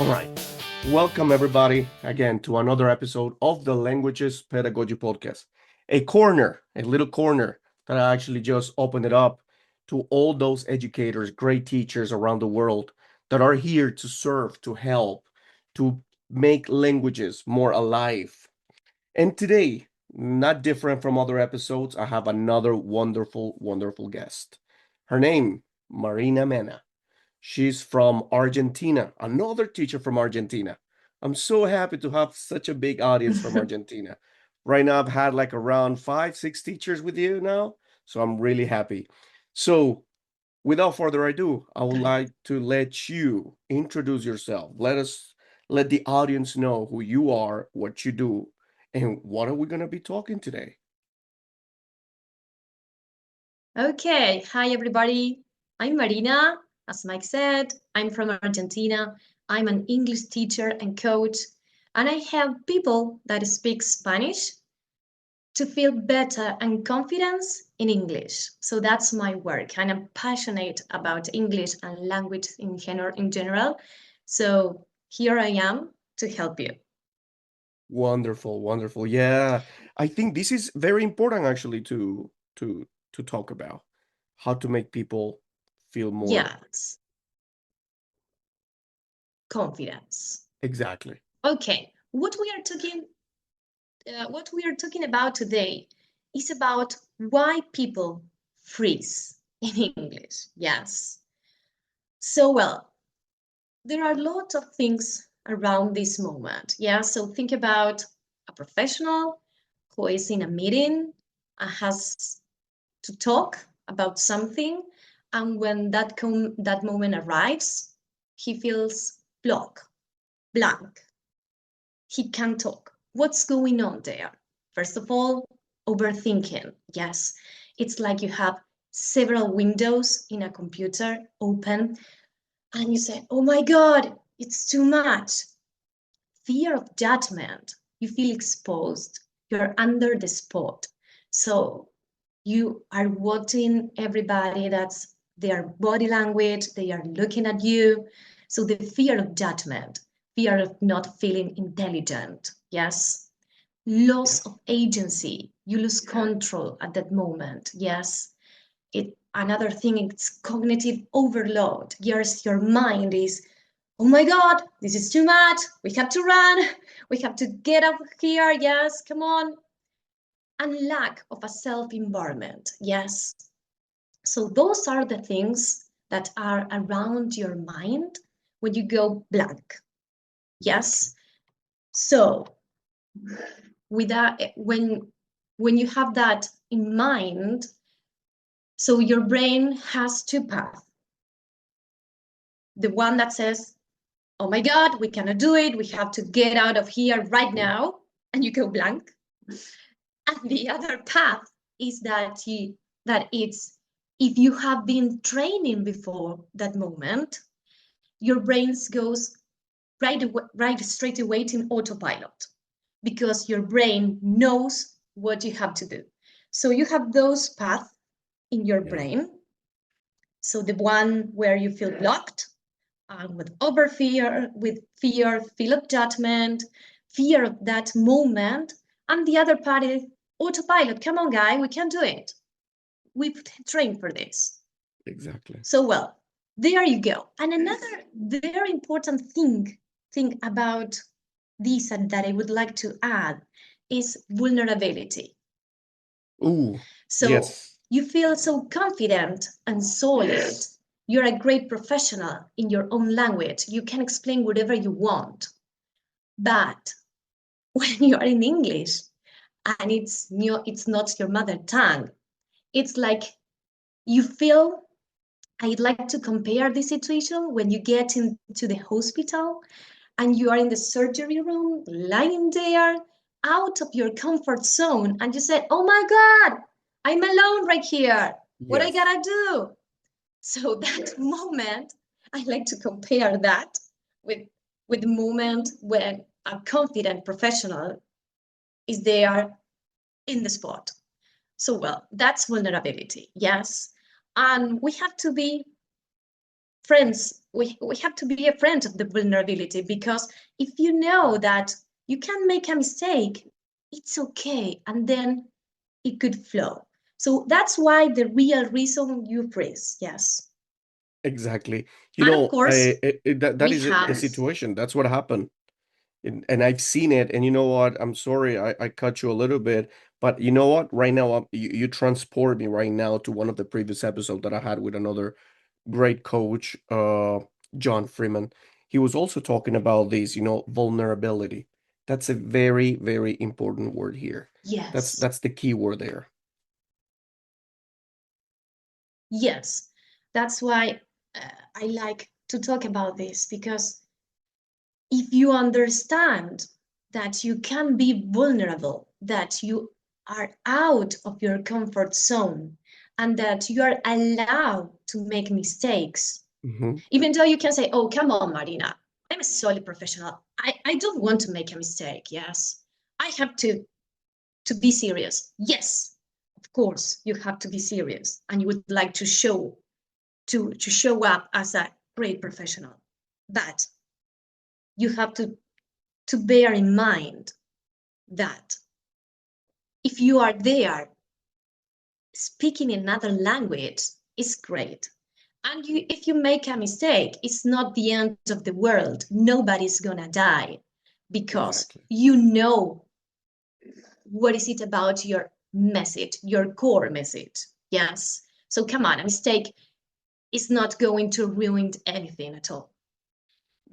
All right. Welcome, everybody, again to another episode of the Languages Pedagogy Podcast. A little corner that I actually just opened it up to all those educators, great teachers around the world that are here to serve, to help, to make languages more alive. And today, not different from other episodes, I have another wonderful, wonderful guest. Her name, Marina Menna. She's from Argentina, another teacher from Argentina. I'm so happy to have such a big audience from Argentina. Right now, I've had like around five, six teachers with you now, so I'm really happy. So, without further ado, I would like to let you introduce yourself. Let the audience know who you are, what you do, and what are we going to be talking today. Okay, hi everybody. I'm Marina. As Mike said, I'm from Argentina. I'm an English teacher and coach, and I help people that speak Spanish to feel better and confidence in English. So that's my work, and I'm passionate about English and language in general. So here I am to help you. Wonderful, wonderful. Yeah, I think this is very important actually to talk about how to make people feel more Yes, confidence. exactly. Okay, what we are talking about today is about why people freeze in English. Yes. So, well, there are lots of things around this moment. Yeah. So, think about a professional who is in a meeting and has to talk about something. And when that moment arrives, he feels blank. He can't talk. What's going on there? First of all, overthinking. Yes, it's like you have several windows in a computer open and you say, oh my God, it's too much. Fear of judgment. You feel exposed. You're under the spot. So you are watching everybody, that's their body language, they are looking at you. So the fear of judgment, fear of not feeling intelligent. Yes. Loss Yes. of agency. You lose control at that moment. Yes. Another thing is cognitive overload. Your mind is, oh my God, this is too much. We have to run. We have to get up here. Yes, come on. And lack of a self environment. Yes. So those are the things that are around your mind when you go blank. Exactly. Yes. So with that, when you have that in mind, so your brain has two paths. The one that says, oh my God, we cannot do it. We have to get out of here right Yeah. now. And you go blank. And the other path is that it's if you have been training before that moment, your brain goes right straight away in autopilot because your brain knows what you have to do. So you have those paths in your Yeah. brain. So the one where you feel blocked, with over fear, fear of judgment, fear of that moment, and the other part is autopilot. Come on, guy, we can do it. We've trained for this. Exactly. So well, there you go. And another very important thing about this and that I would like to add is vulnerability. Ooh, So yes. you feel so confident and solid. You're a great professional in your own language. You can explain whatever you want. But when you are in English and it's not your mother tongue, it's like you feel. I'd like to compare this situation when you get into the hospital and you are in the surgery room, lying there, out of your comfort zone, and you said, "Oh my God, I'm alone right here. What I Yes. gotta do?" So that moment, I like to compare that with the moment when a confident professional is there in the spot. So well, that's vulnerability, yes. And we have to be friends, we have to be a friend of the vulnerability, because if you know that you can make a mistake, it's okay, and then it could flow. So that's why the real reason you freeze, yes. Exactly. You And of know, course, that we is it, the have, situation. That's what happened. And I've seen it. And you know what? I'm sorry, I cut you a little bit, but you know what? Right now, you transport me right now to one of the previous episodes that I had with another great coach, John Freeman. He was also talking about this, vulnerability. That's a very, very important word here. yes, That's the key word there. yes. That's why I like to talk about this, because if you understand that you can be vulnerable, that you are out of your comfort zone, and that you are allowed to make mistakes, Hmm. even though you can say, oh, come on, Marina, I'm a solid professional. I don't want to make a mistake. Yes, I have to be serious. Yes, of course, you have to be serious, and you would like to show up as a great professional. But you have to bear in mind that if you are there speaking another language is great, and if you make a mistake, it's not the end of the world. Nobody's gonna die, because Exactly. you know what is it about your message, your core message. Yes, so come on, a mistake is not going to ruin anything at all.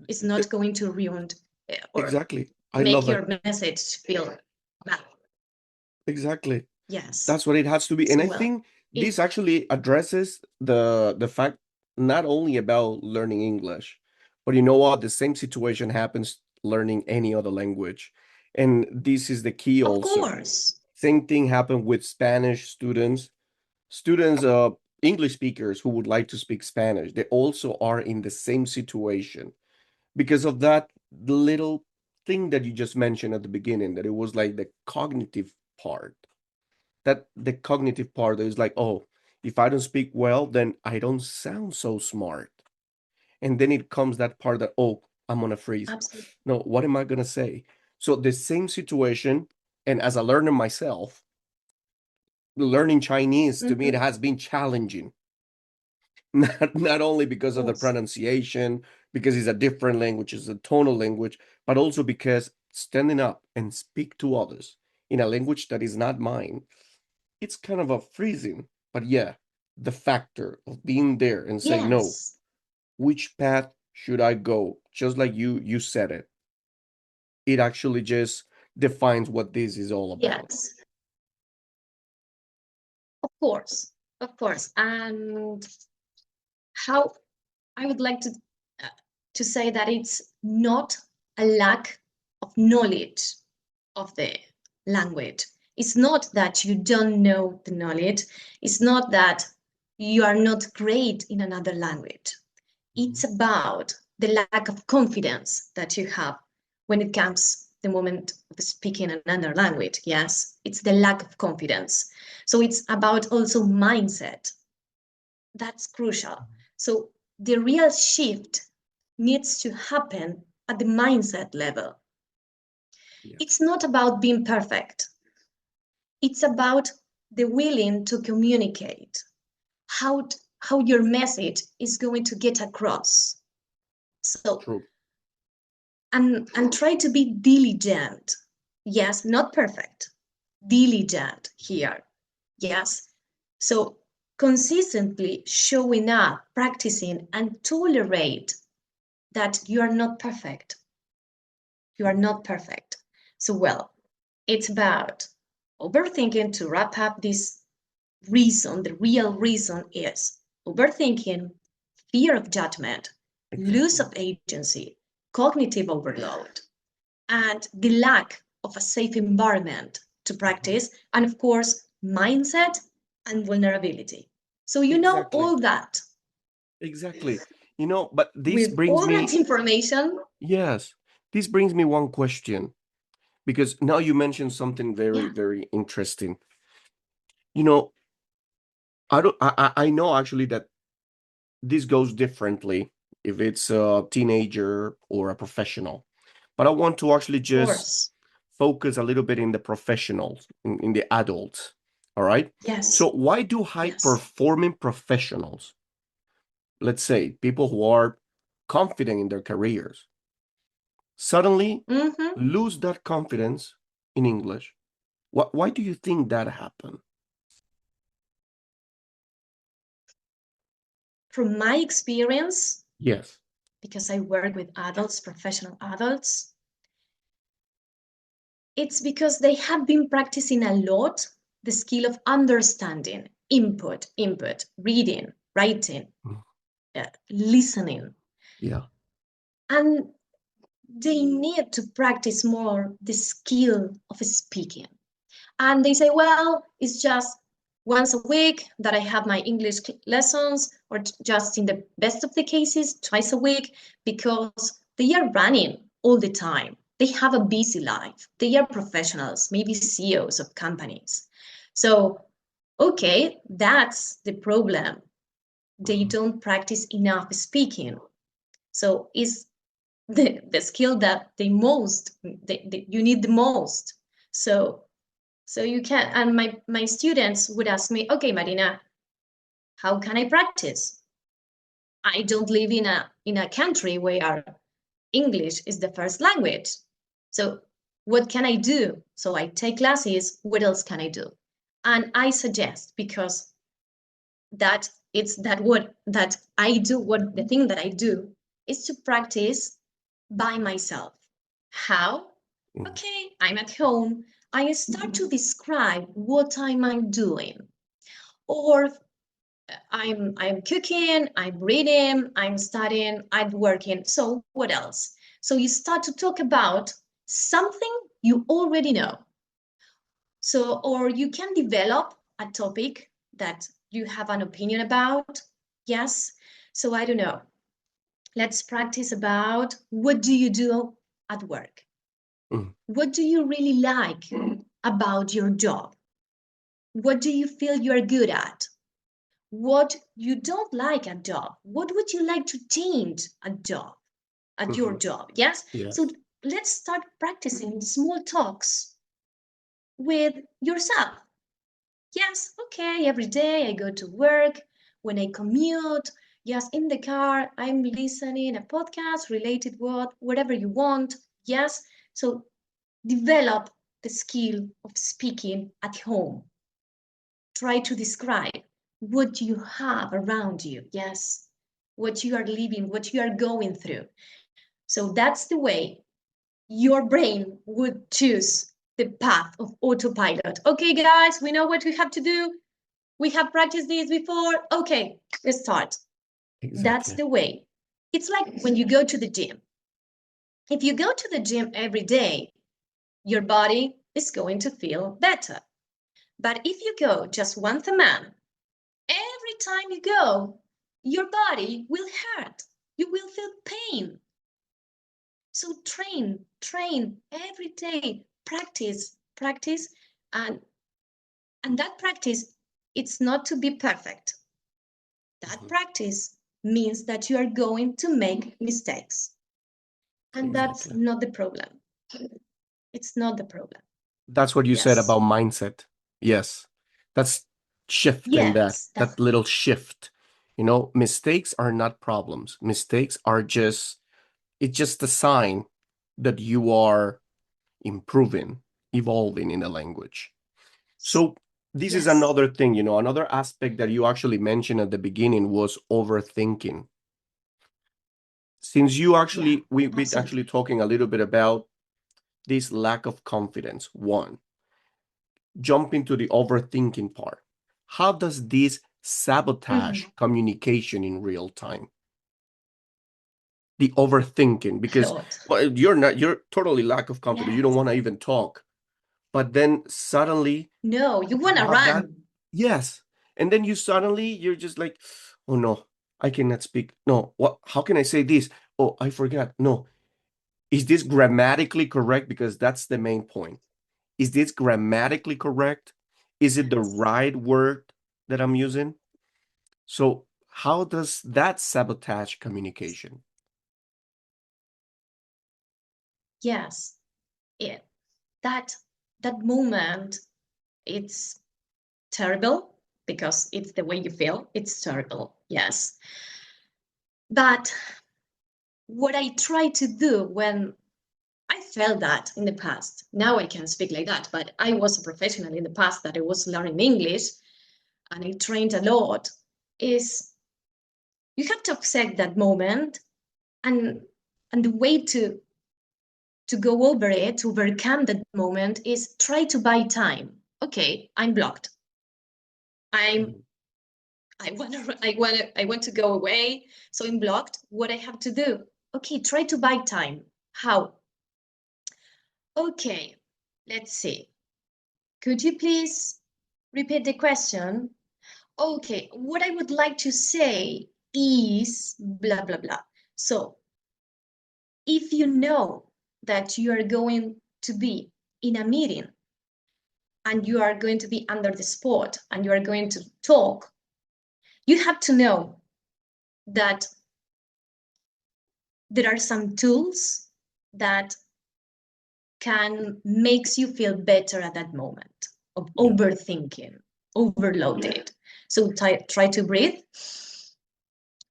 It's E- not going to ruin or Exactly. I make love your it. message feel bad. Exactly. Yes. That's what it has to be. And So I well, think it this actually addresses the fact not only about learning English, but you know what? The same situation happens learning any other language. And this is the key of also. course. Same thing happened with Spanish students. Students, English speakers who would like to speak Spanish, they also are in the same situation because of that little thing that you just mentioned at the beginning, that it was like the cognitive part, that the cognitive part is like, oh, if I don't speak well, then I don't sound so smart. And then it comes that part that, oh, I'm gonna freeze. Absolutely. No, what am I gonna say? So the same situation, and as a learner myself, learning Chinese to me it Mm-hmm. has been challenging. Not only Of because of the course. pronunciation, because it's a different language, it's a tonal language, but also because standing up and speak to others in a language that is not mine, it's kind of a freezing. But yeah, the factor of being there and saying, no, Yes. which path should I go? Just like you said it. It actually just defines what this is all about. Yes. Of course. Of course. And how I would like uh, to say that it's not a lack of knowledge of the language. It's not that you don't know the knowledge. It's not that you are not great in another language. It's Mhm. about the lack of confidence that you have when it comes the moment of speaking another language. Yes, it's the lack of confidence. So it's about also mindset. That's crucial. So the real shift needs to happen at the mindset level. It's Yes, not about being perfect. It's about the willing to communicate, how your message is going to get across. So true. and try to be diligent. Yes, not perfect. Diligent here. Yes. So consistently showing up, practicing, and tolerate that you are not perfect. You are not perfect. So well, it's about overthinking. To wrap up this reason, the real reason is overthinking, fear of judgment, loss Exactly. of agency, cognitive overload, and the lack of a safe environment to Mhm. practice, and of course, mindset and vulnerability. So, you know, Exactly. all that Exactly. But this with brings all that me, information. yes, this brings me one question because now you mentioned something very, Yeah, very interesting. You know, I don't, I know actually that this goes differently if it's a teenager or a professional. But I want to actually Of just course. focus a little bit in the professionals, in the adults. All right. So, Yes. why do high Yes. performing professionals, let's say people who are confident in their careers, suddenly Mm-hmm. lose that confidence in English? Why do you think that happened? From my experience, Yes. because I work with adults, professional adults, it's because they have been practicing a lot the skill of understanding, input, reading, writing, Mm. listening. Yeah. And they need to practice more the skill of speaking. And they say, well, it's just once a week that I have my English lessons, or just in the best of the cases, twice a week, because they are running all the time. They have a busy life. They are professionals, maybe CEOs of companies. So, okay, that's the problem. They Mhm. don't practice enough speaking. So, is the skill that you need the most. So you can, and my students would ask me, okay, Marina, how can I practice? I don't live in a country where English is the first language. So what can I do? So I take classes. What else can I do? And I suggest, because that it's that what that I do, what the thing that I do is to practice by myself. How? Mm. Okay, I'm at home. I start to describe what I'm doing. Or I'm cooking, I'm reading, I'm studying, I'm working. So what else? So you start to talk about something you already know. So, or you can develop a topic that you have an opinion about. Yes. So I don't know. Let's practice about what do you do at work? Mm. What do you really like about your job? What do you feel you're good at? What you don't like at job? What would you like to change at your Mhm. job? Yes. So Yes. let's start practicing small talks with yourself. Yes, okay, every day I go to work, when I commute, yes, in the car, I'm listening a podcast related what, whatever you want. Yes, so develop the skill of speaking at home. Try to describe what you have around you. Yes, what you are living, what you are going through. So that's the way your brain would choose the path of autopilot. Okay, guys, we know what we have to do. We have practiced this before. Okay, let's start. That's Exactly. the way. It's like when you go to the gym. If you go to the gym every day, your body is going to feel better. But if you go just once a month, every time you go, your body will hurt. You will feel pain. So train every day, practice, and that practice, it's not to be perfect. That Mhm. practice means that you are going to make mistakes. And that's Exactly. not the problem. It's not the problem. That's what you said Yes. about mindset. Yes. That's shift in that, Yes, that that's little shift. You know, mistakes are not problems. Mistakes are just, it's just a sign that you are improving, evolving in a language. So this is yes. another thing, you know, another aspect that you actually mentioned at the beginning was overthinking. Since you Yeah, actually, we've been actually absolutely. talking a little bit about this lack of confidence, one, jump into the overthinking part. How does this sabotage Mhm. communication in real time? The overthinking, A because lot. well, you're totally lack of confidence. You don't Yes. want to even talk. But then suddenly No, you want you to have that. run. Yes. And then you're just like, oh no, I cannot speak. No, what, how can I say this? Oh, I forgot. No. Is this grammatically correct? Because that's the main point. Is this grammatically correct? Is it the Yes. right word that I'm using? So how does that sabotage communication? Yes, it, that that moment, it's terrible because it's the way you feel. It's terrible, yes. But what I try to do when I felt that in the past, now I can speak like that, but I was a professional in the past that I was learning English and I trained a lot, is you have to accept that moment, and the way to go over it, to overcome that moment, is try to buy time. Okay, I'm blocked. I'm Mhm. I want to go away, so I'm blocked. What I have to do? Okay, try to buy time. How? Okay, let's see. Could you please repeat the question? Okay, what I would like to say is blah blah blah. So if you know that you are going to be in a meeting and you are going to be under the spot and you are going to talk, you have to know that there are some tools that can makes you feel better at that moment of Yeah. overthinking, overloaded. So try to breathe.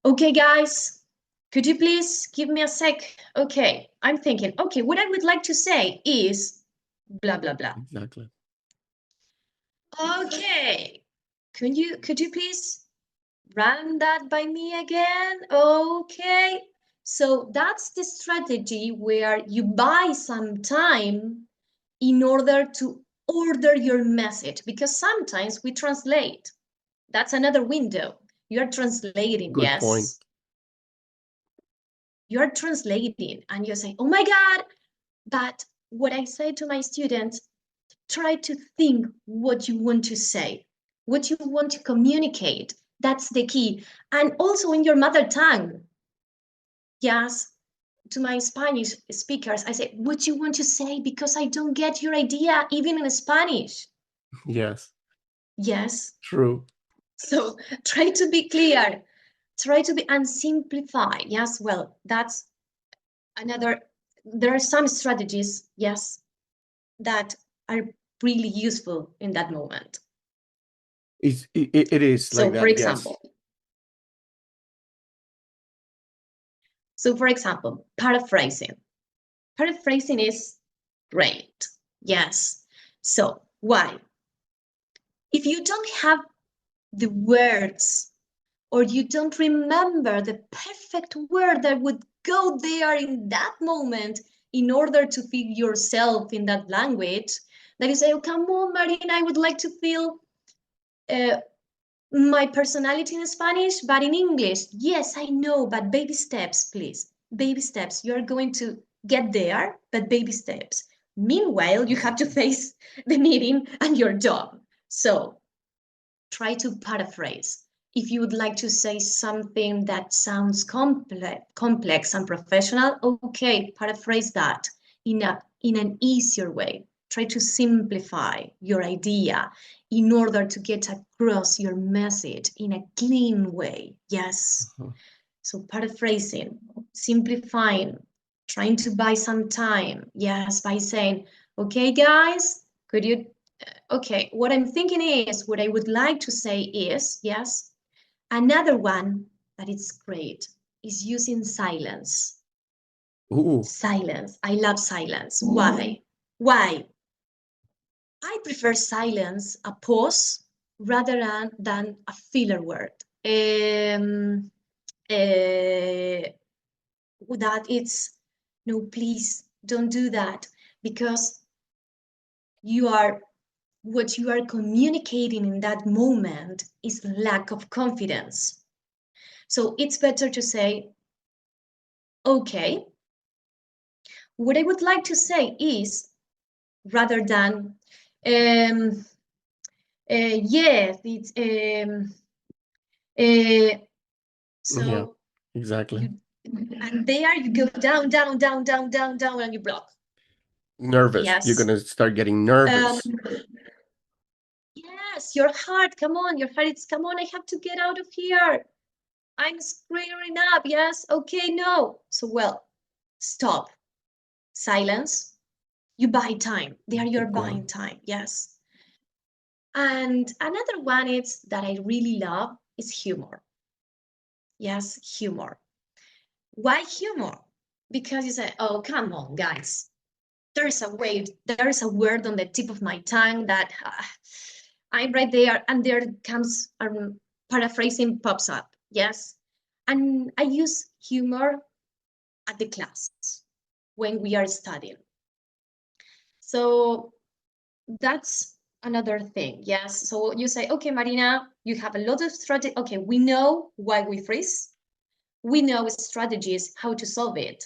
Okay, guys, could you please give me a sec? Okay, I'm thinking, okay, what I would like to say is blah, blah, blah. Exactly. Okay, could you please run that by me again? Okay. So that's the strategy where you buy some time in order to order your message, because sometimes we translate. That's another window. You're translating, Good point. yes. You're translating and you say, oh my God. But what I say to my students, try to think what you want to say, what you want to communicate. That's the key. And also in your mother tongue. Yes, to my Spanish speakers, I say, what you want to say, because I don't get your idea, even in Spanish. Yes. Yes. True. So try to be clear, try to be and simplify. Yes, well, that's another, there are some strategies, yes, that are really useful in that moment. It is like So for that. Yes. example, paraphrasing. Paraphrasing is great. Yes. So why? If you don't have the words, or you don't remember the perfect word that would go there in that moment in order to feel yourself in that language, that you say, oh, come on, Marina, I would like to feel uh, my personality in Spanish, but in English. Yes, I know, but baby steps, please. Baby steps. You're going to get there, but baby steps. Meanwhile, you have to face the meeting and your job. So try to paraphrase. If you would like to say something that sounds complex and professional, okay, paraphrase that in an easier way. Try to simplify your idea in order to get across your message in a clean way. Yes. Uh-huh. So paraphrasing, simplifying, trying to buy some time. Yes, by saying, okay, guys, could you okay, what I'm thinking is, what I would like to say is, yes, another one that is great is using silence. Ooh. Silence. I love silence. Why? Why? I prefer silence, a pause, rather than a filler word. That it's, no, please don't do that, because you are what you are communicating in that moment is lack of confidence. So it's better to say, okay, what I would like to say is, rather than, um, yes, it's, uh, Yeah. so Exactly. you, and there you go down, down, down, down, down, down, and you block. Nervous. You're Yes. gonna start getting Um, nervous. yes, your heart, come on, your heart, it's come on, I have to get out of here. I'm screwing up. Yes. Okay. No. So, well, stop. Silence. You buy time. They are your Keep buying going. time. Yes. And another one is that I really love is humor. Yes, humor. Why humor? Because you say, oh, come on, guys. There's a word on the tip of my tongue that I'm right there, and there comes paraphrasing pops up. Yes. And I use humor at the class when we are studying. So that's another thing. Yes. So you say, okay, Marina, you have a lot of strategy. Okay, we know why we freeze. We know strategies, how to solve it.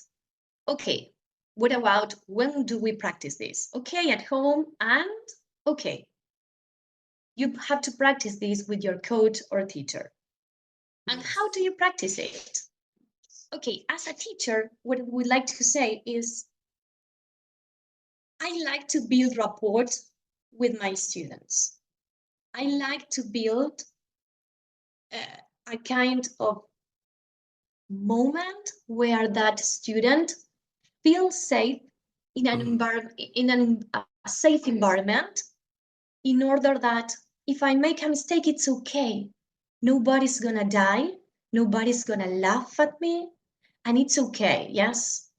Okay, what about when do we practice this? Okay, at home, and okay, you have to practice this with your coach or teacher. And how do you practice it? Okay, as a teacher, what we like to say is, I like to build rapport with my students. I like to build a kind of moment where that student feels safe in an environment, a safe environment, in order that if I make a mistake, it's okay. Nobody's gonna die. Nobody's gonna laugh at me, and it's okay. Yes.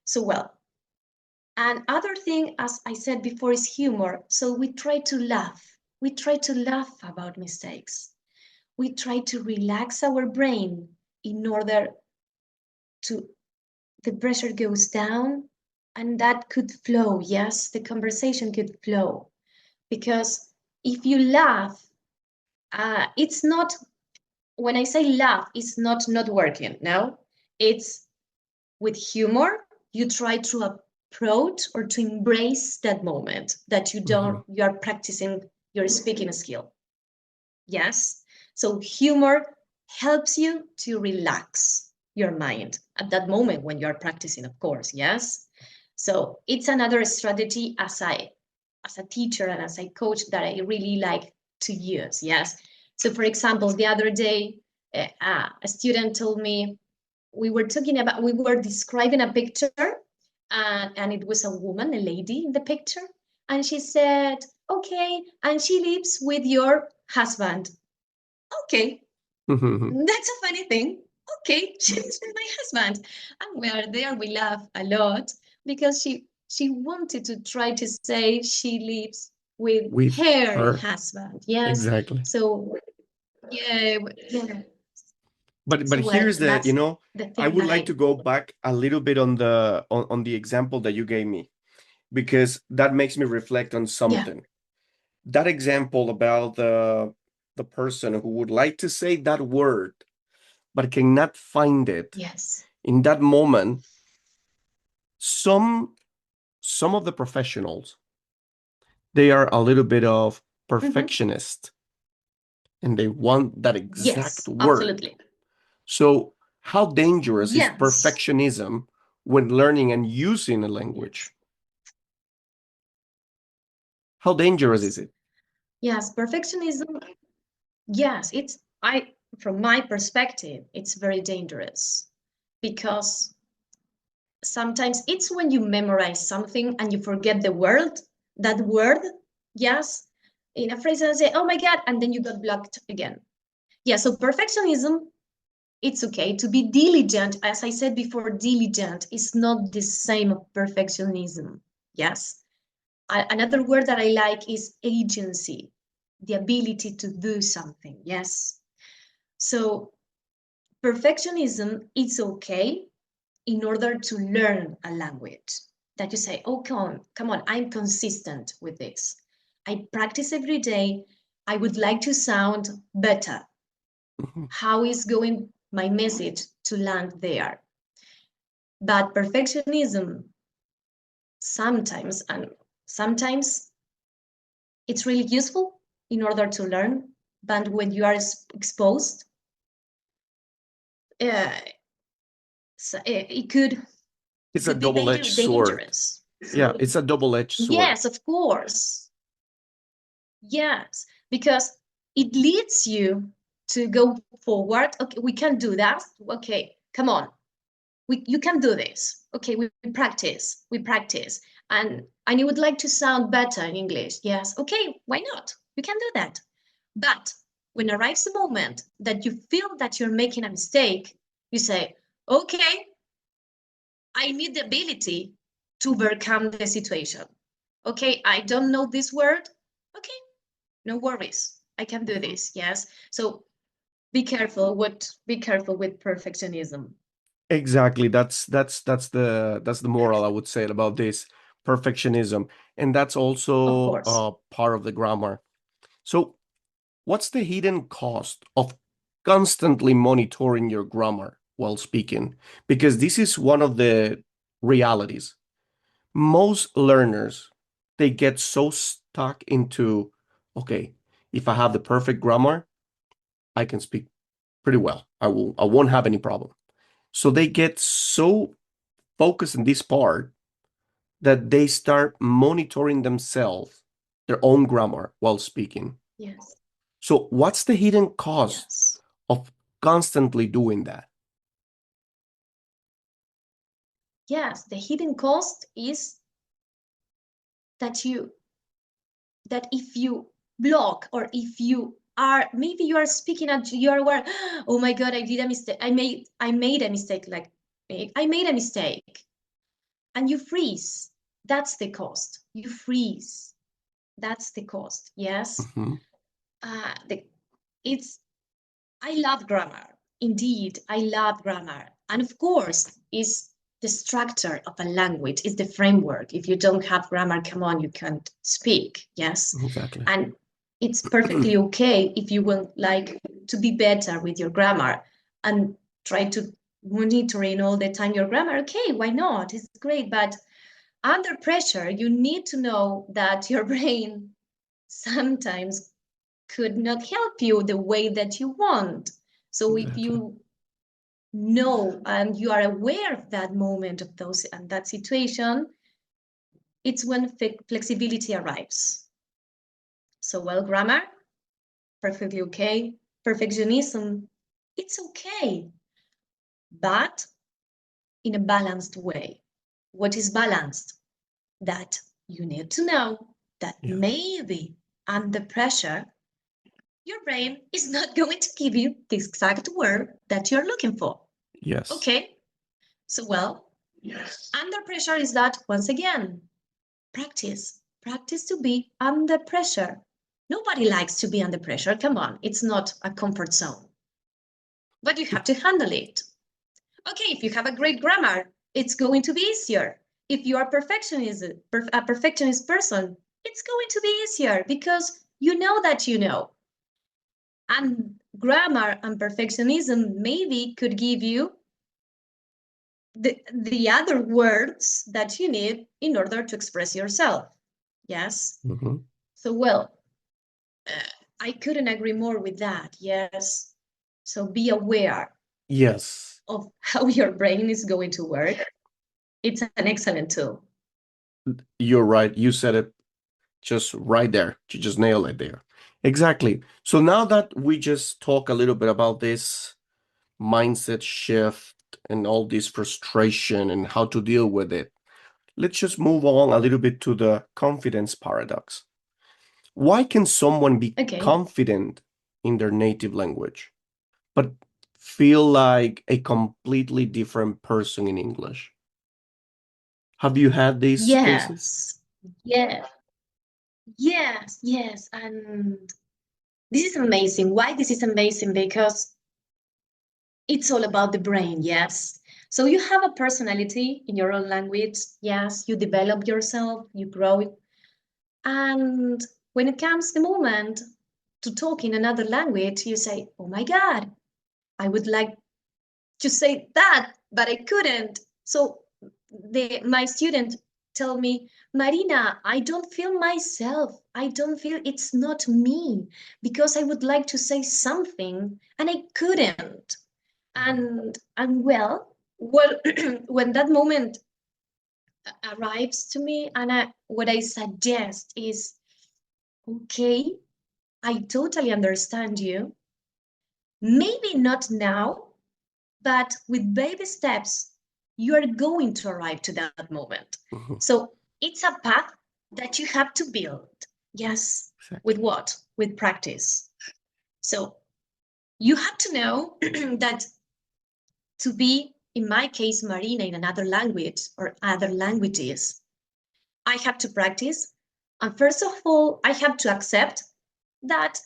So well. And other thing, as I said before, is humor. So we try to laugh. We try to laugh about mistakes. We try to relax our brain in order to the pressure goes down, and that could flow. Yes, the conversation could flow, because if you laugh, it's not, when I say laugh, it's not working. No, it's with humor. You try to approach or to embrace that moment that you are practicing your speaking skill. Yes. So humor helps you to relax your mind at that moment when you are practicing, of course. Yes. So it's another strategy as a teacher and as a coach that I really like to use. Yes. So for example, the other day, a student told me, we were describing a picture, and it was a woman, a lady in the picture. And she said, okay, and she lives with your husband. Okay, that's a funny thing. Okay, she lives with my husband. And we are there, we laugh a lot, because she wanted to try to say she lives with With her her. husband. Yes. Exactly. So yeah, yeah. But So well, here's the, that's the I thing would that like I to go back a little bit on the example that you gave me, because that makes me reflect on yeah, something. That example about the person who would like to say that word but cannot find it yes. in that moment. Some some of the professionals, they are a little bit of Mhm. perfectionist, and they want that exact Yes, word. absolutely. So how dangerous is Yes, perfectionism when learning and using a yes, language? How dangerous is it? yes. Perfectionism. Yes, from my perspective, it's very dangerous, because sometimes it's when you memorize something and you forget that word, yes, in a phrase, and say, oh my God, and then you got blocked again. Yeah, so perfectionism, it's okay to be diligent. As I said before, diligent is not the same of perfectionism. Yes. Another word that I like is agency, the ability to do something. Yes. So perfectionism is okay in order to learn a language, that you say, oh, come on, I'm consistent with this. I practice every day. I would like to sound better. Mhm. How is going my message to land there? But perfectionism sometimes it's really useful in order to learn, but when you are exposed, uh, it It's a could be double-edged sword. dangerous. Yeah, So it's a double-edged sword. yes, of course. Yes, because it leads you. to go forward. Okay, we can do that. Okay, come on. You can do this. Okay, we practice. And you would like to sound better in English. Yes, okay, why not? You can do that. But when arrives the moment that you feel that you're making a mistake, you say, okay, I need the ability to overcome the situation. Okay, I don't know this word. Okay, no worries. I can do this. Yes. So be careful with perfectionism. Exactly. That's the moral I would say about this perfectionism, and that's Of also course. part of the grammar. So, what's the hidden cost of constantly monitoring your grammar while speaking? Because this is one of the realities. Most learners, they get so stuck into, okay, if I have the perfect grammar, I can speak pretty well. I won't have any problem. So they get so focused in this part that they start monitoring themselves, their own grammar while speaking. Yes. So what's the hidden cost Yes. of constantly doing that? Yes. The hidden cost is that if you block, or if you are, maybe you are speaking and you are aware, oh my God, I did a mistake. I made a mistake. Like, I made a mistake. And you freeze. That's the cost. You freeze. That's the cost. Yes. Mhm. The it's I love grammar. Indeed, I love grammar. And of course, is the structure of a language, is the framework. If you don't have grammar, come on, you can't speak. Yes. Exactly. And it's perfectly okay if you would like to be better with your grammar and try to monitoring all the time your grammar. Okay, why not? It's great. But under pressure, you need to know that your brain sometimes could not help you the way that you want. So if Exactly. you know and you are aware of that moment of those and that situation, it's when flexibility arrives. So, well, grammar, perfectly okay. Perfectionism, it's okay, but in a balanced way. What is balanced? That you need to know that Yeah. maybe under pressure, your brain is not going to give you the exact word that you're looking for. Yes. Okay, so well, yes. Under pressure is that, once again, practice. Practice to be under pressure. Nobody likes to be under pressure. Come on, it's not a comfort zone. But you have to handle it. Okay, if you have a great grammar, it's going to be easier. If you are a perfectionist person, it's going to be easier because you know that you know. And grammar and perfectionism maybe could give you the other words that you need in order to express yourself. Yes. Hmm. So, well, I couldn't agree more with that. Yes. So be aware Yes. of how your brain is going to work. It's an excellent tool. You're right. You said it just right there. You just nailed it there. Exactly. So now that we just talk a little bit about this mindset shift and all this frustration and how to deal with it, let's just move on a little bit to the confidence paradox. Why can someone be Okay. confident in their native language, but feel like a completely different person in English? Have you had these cases? Yes. Yes. Yes. Yes. And this is amazing. Why this is amazing? Because it's all about the brain, yes. So you have a personality in your own language, yes. You develop yourself, you grow it. And when it comes the moment to talk in another language, you say, oh my God, I would like to say that, but I couldn't. So my student tell me, Marina, I don't feel myself. I don't feel it's not me because I would like to say something and I couldn't. And well, when that moment arrives to me, and what I suggest is, okay, I totally understand you, Maybe not now, but with baby steps, you are going to arrive to that moment. Mhm. So it's a path that you have to build. Yes. With Exactly. what? With practice. So you have to know that to be, in my case, Marina, in another language or other languages, I have to practice. And first of all, I have to accept that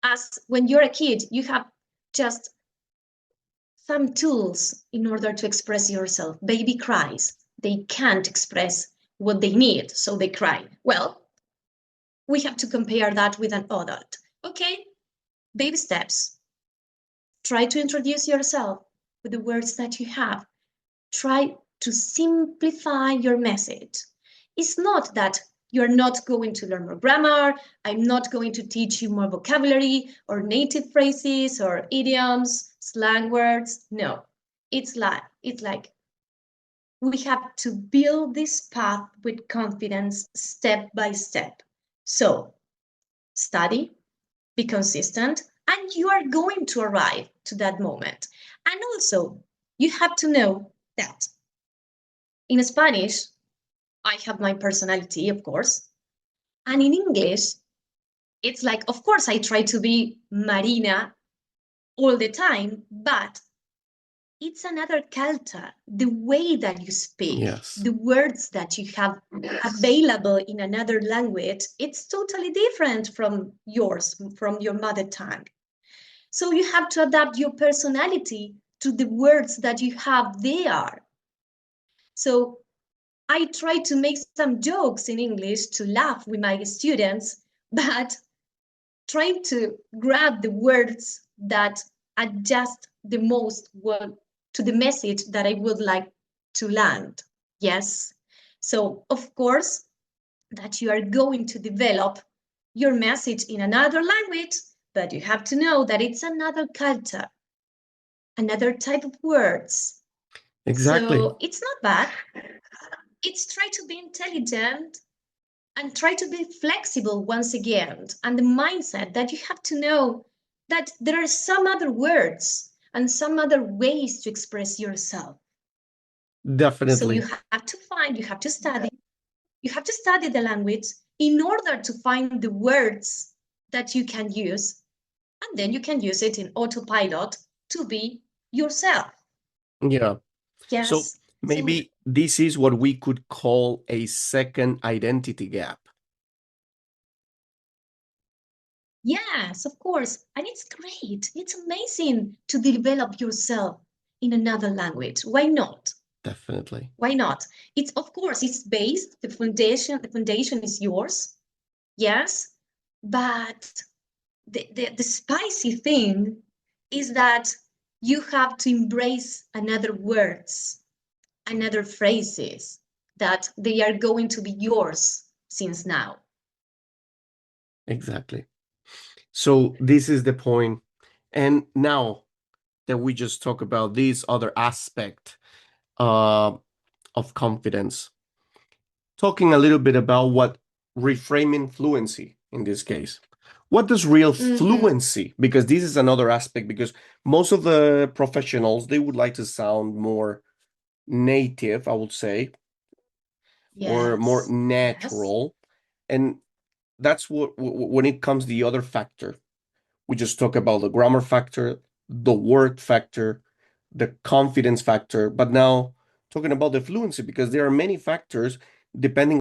as when you're a kid, you have just some tools in order to express yourself. Baby cries. They can't express what they need, so they cry. Well, we have to compare that with an adult. Okay, baby steps. Try to introduce yourself with the words that you have. Try to simplify your message. It's not that you're not going to learn more grammar, I'm not going to teach you more vocabulary or native phrases or idioms, slang words. No. It's like we have to build this path with confidence step by step. So, study, be consistent, and you are going to arrive to that moment. And also, you have to know that in Spanish, I have my personality, of course. And in English, it's like, of course, I try to be Marina all the time, but it's another culture. The way that you speak, Yes. the words that you have available in another language, it's totally different from yours, from your mother tongue. So you have to adapt your personality to the words that you have there. So I try to make some jokes in English to laugh with my students, but trying to grab the words that adjust the most well to the message that I would like to land. Yes. So, of course, that you are going to develop your message in another language, but you have to know that it's another culture, another type of words. Exactly. So, it's not bad. It's try to be intelligent and try to be flexible once again. And the mindset that you have to know that there are some other words and some other ways to express yourself. So you Definitely. have to find, you have to study the language in order to find the words that you can use. And then you can use it in autopilot to be yourself. Yeah. So Yes. So maybe this is what we could call a second identity gap. yes, of course. And it's great. It's amazing to develop yourself in another language. Why not? Definitely. Why not? It's of course it's based, the foundation is yours. Yes. But the spicy thing is that you have to embrace another words, another phrases that they are going to be yours since now. Exactly. So this is the point. And now that we just talk about this other aspect uh, of confidence, talking a little bit about what reframing fluency in this case. What does real Mm-hmm. fluency? Because this is another aspect, because most of the professionals, they would like to sound more native, I would say, or more Yes. Yes. natural. And that's what, when it comes the other factor, we just talk about the grammar factor, the word factor, the confidence factor, but now talking about the fluency, because there are many factors depending